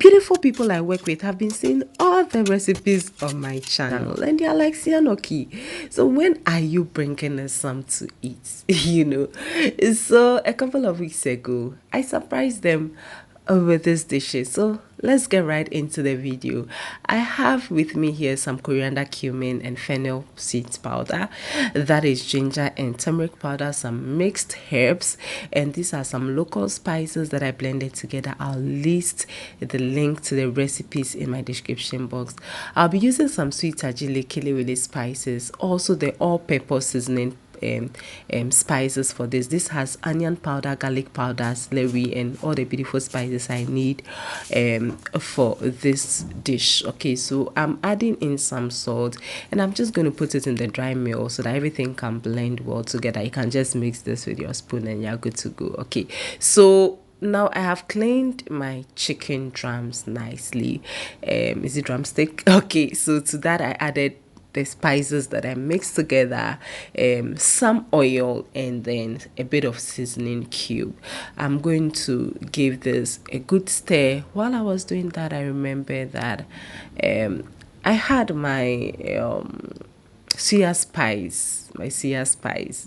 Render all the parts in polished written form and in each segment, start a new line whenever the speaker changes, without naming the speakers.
beautiful people I work with have been seeing all the recipes on my channel, and they're like, Sianoki, so when are you bringing us some to eat? So a couple of weeks ago, I surprised them with this dishes. So let's get right into the video. I have with me here some coriander, cumin, and fennel seeds powder. That is ginger and turmeric powder, some mixed herbs, and these are some local spices that I blended together. I'll list the link to the recipes in my description box. I'll be using some sweet ajili kili spices, also the all-purpose seasoning spices for this. This has onion powder, garlic powder, celery, and all the beautiful spices I need for this dish. Okay, so I'm adding in some salt, and I'm just going to put it in the dry mill so that everything can blend well together. You can just mix this with your spoon and you're good to go. Okay, so now I have cleaned my chicken drums nicely. Is it drumstick? Okay, so to that I added the spices that I mixed together, some oil, and then a bit of seasoning cube. I'm going to give this a good stir. While I was doing that, I remember that I had my suya spice,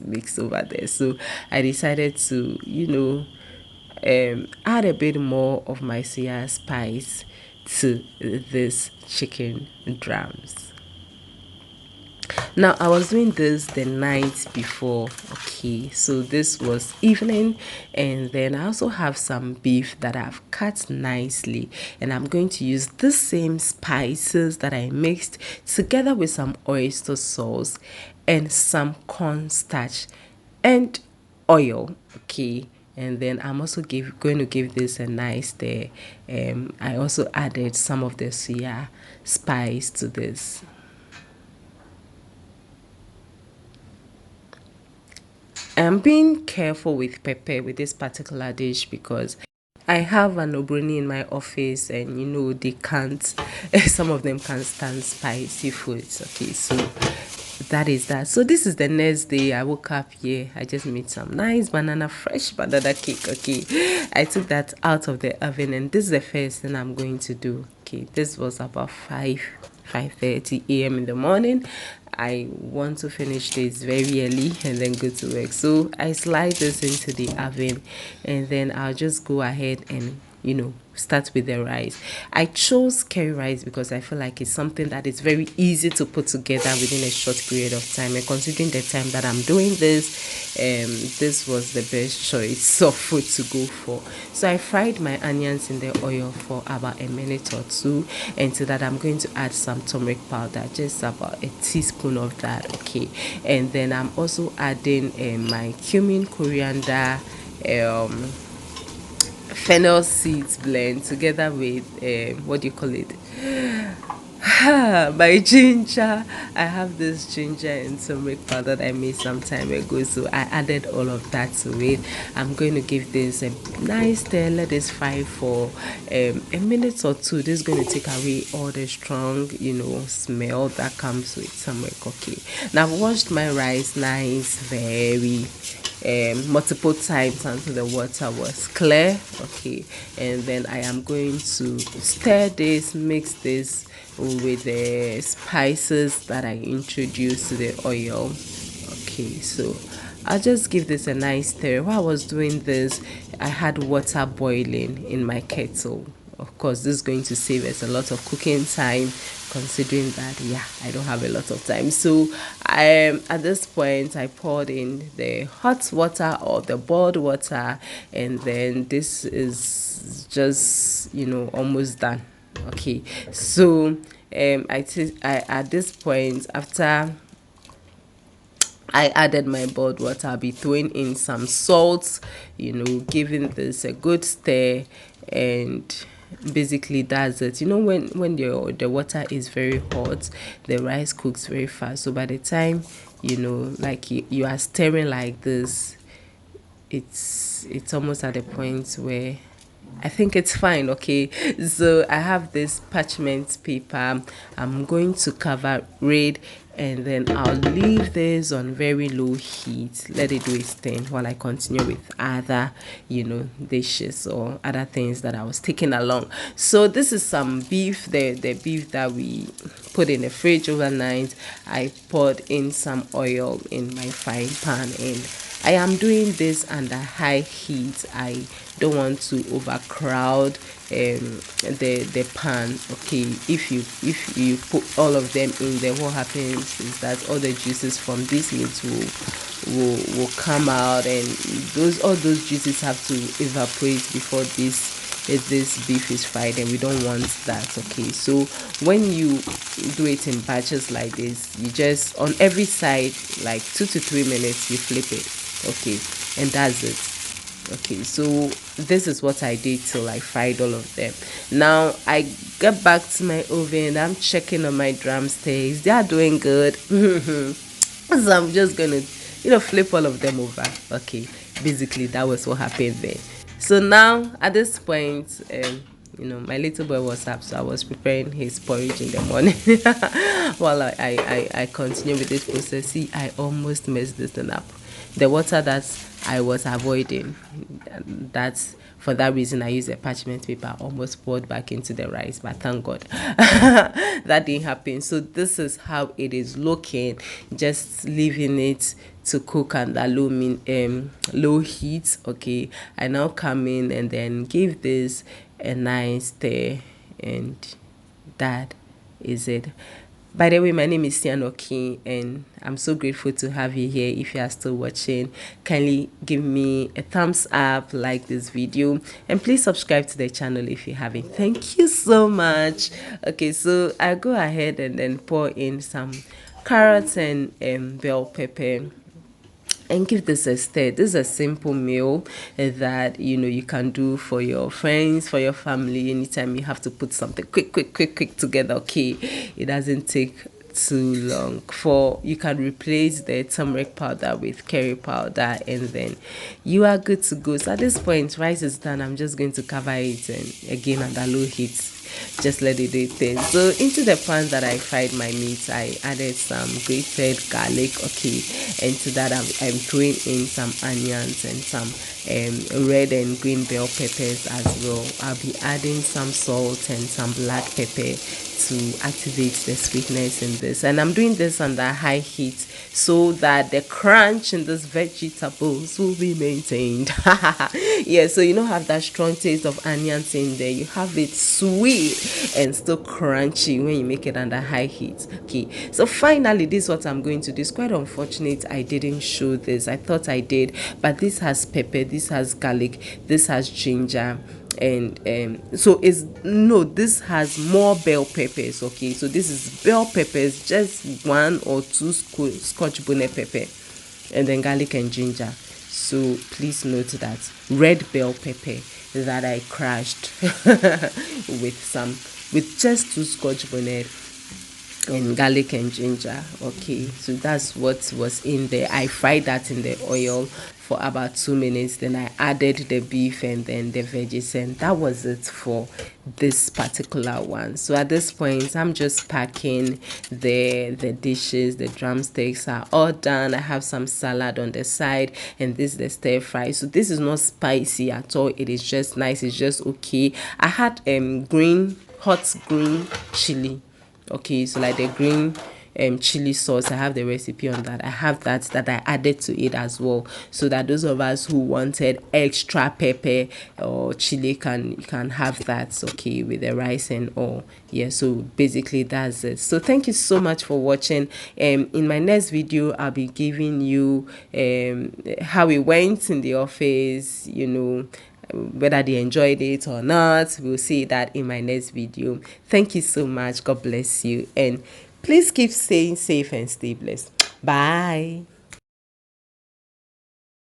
mixed over there. So I decided to, add a bit more of my suya spice to this chicken drums. Now I was doing this the night before. Okay, so this was evening, and then I also have some beef that I've cut nicely, and I'm going to use the same spices that I mixed together with some oyster sauce and some cornstarch and oil. Okay, and then I'm also going to give this a nice stir. I also added some of the suya spice to this. I'm being careful with pepper with this particular dish because I have an obroni in my office, and they can't, some of them can't stand spicy foods. Okay, so that is that. So this is the next day. I woke up here. I just made some nice fresh banana cake. Okay, I took that out of the oven, and this is the first thing I'm going to do. Okay, this was about 5:30 a.m. in the morning. I want to finish this very early and then go to work. So I slide this into the oven, and then I'll just go ahead and start with the rice. I chose curry rice because I feel like it's something that is very easy to put together within a short period of time, and considering the time that I'm doing this, this was the best choice of food to go for. So I fried my onions in the oil for about a minute or two, and to that I'm going to add some turmeric powder, just about a teaspoon of that. Okay, and then I'm also adding my cumin, coriander, fennel seeds blend together with what do you call it, my ginger. I have this ginger and turmeric powder that I made some time ago, so I added all of that to it. I'm going to give this a nice stir. Let this fry for a minute or two. This is going to take away all the strong smell that comes with turmeric. Okay, now I've washed my rice nice, very multiple times until the water was clear. Okay, and then I am going to stir this, mix this with the spices that I introduced to the oil. Okay, so I'll just give this a nice stir. While I was doing this, I had water boiling in my kettle. Of course, this is going to save us a lot of cooking time, considering that I don't have a lot of time. So at this point I poured in the hot water or the boiled water, and then this is just almost done. Okay, so I at this point, after I added my boiled water, I'll be throwing in some salt, giving this a good stir, and basically that's it. When the water is very hot, the rice cooks very fast. So by the time like you are stirring like this, it's almost at the point where I think it's fine. Okay, so I have this parchment paper. I'm going to cover it and then I'll leave this on very low heat, let it do its thing while I continue with other, dishes or other things that I was taking along. So this is some beef, the beef that we put in the fridge overnight. I poured in some oil in my frying pan, and I am doing this under high heat. I don't want to overcrowd the pan. Okay, if you put all of them in there, what happens is that all the juices from this meat will come out, and all those juices have to evaporate before this beef is fried, and we don't want that. Okay, so when you do it in batches like this, you just on every side, like 2 to 3 minutes, you flip it. Okay, and that's it. Okay, so this is what I did till I fried all of them. Now I get back to my oven. I'm checking on my drumsticks. They are doing good. So I'm just gonna flip all of them over. Okay, basically that was what happened there. So now at this point, my little boy was up, so I was preparing his porridge in the morning while I continue with this process. See, I almost messed this thing up. The water that I was avoiding, that's for that reason I used a parchment paper, almost poured back into the rice, but thank God that didn't happen. So this is how it is looking, just leaving it to cook under low heat. Okay, I now come in and then give this a nice stir, and that is it. By the way, my name is Tianoki, and I'm so grateful to have you here. If you are still watching, kindly give me a thumbs up, like this video, and please subscribe to the channel if you haven't. Thank you so much. Okay, so I go ahead and then pour in some carrots and bell pepper, and give this a stir. This is a simple meal that you can do for your friends, for your family, anytime you have to put something quick together. Okay, it doesn't take too long. You can replace the turmeric powder with curry powder, and then you are good to go. So at this point, rice is done. I'm just going to cover it, and again under low heat, just let it do its thing. So into the pan that I fried my meat, I added some grated garlic. Okay, and to that I'm throwing in some onions and some red and green bell peppers as well. I'll be adding some salt and some black pepper to activate the sweetness in this, and I'm doing this under high heat so that the crunch in these vegetables will be maintained. Yeah, so you don't have that strong taste of onions in there, you have it sweet and still crunchy when you make it under high heat. Okay, so finally this is what I'm going to do. It's quite unfortunate I didn't show this. I thought I did, but this has pepper, this has garlic, this has ginger, and this has more bell peppers. Okay, so this is bell peppers, just 1 or 2 scotch bonnet pepper, and then garlic and ginger. So please note that red bell pepper that I crushed with just 2 scotch bonnet and garlic and ginger. Okay, so that's what was in there. I fried that in the oil for about 2 minutes, then I added the beef and then the veggies, and that was it for this particular one. So at this point I'm just packing the dishes. The drumsticks are all done. I have some salad on the side, and this is the stir fry. So this is not spicy at all, it is just nice, it's just okay. I had hot green chili. Okay, so like the green chili sauce, I have the recipe on that. I have that I added to it as well, so that those of us who wanted extra pepper or chili can have that, okay, with the rice and all. Yeah, so basically that's it. So thank you so much for watching. In my next video I'll be giving you how it went in the office, whether they enjoyed it or not. We'll see that in my next video. Thank you so much. God bless you, and please keep staying safe and stay blessed. Bye.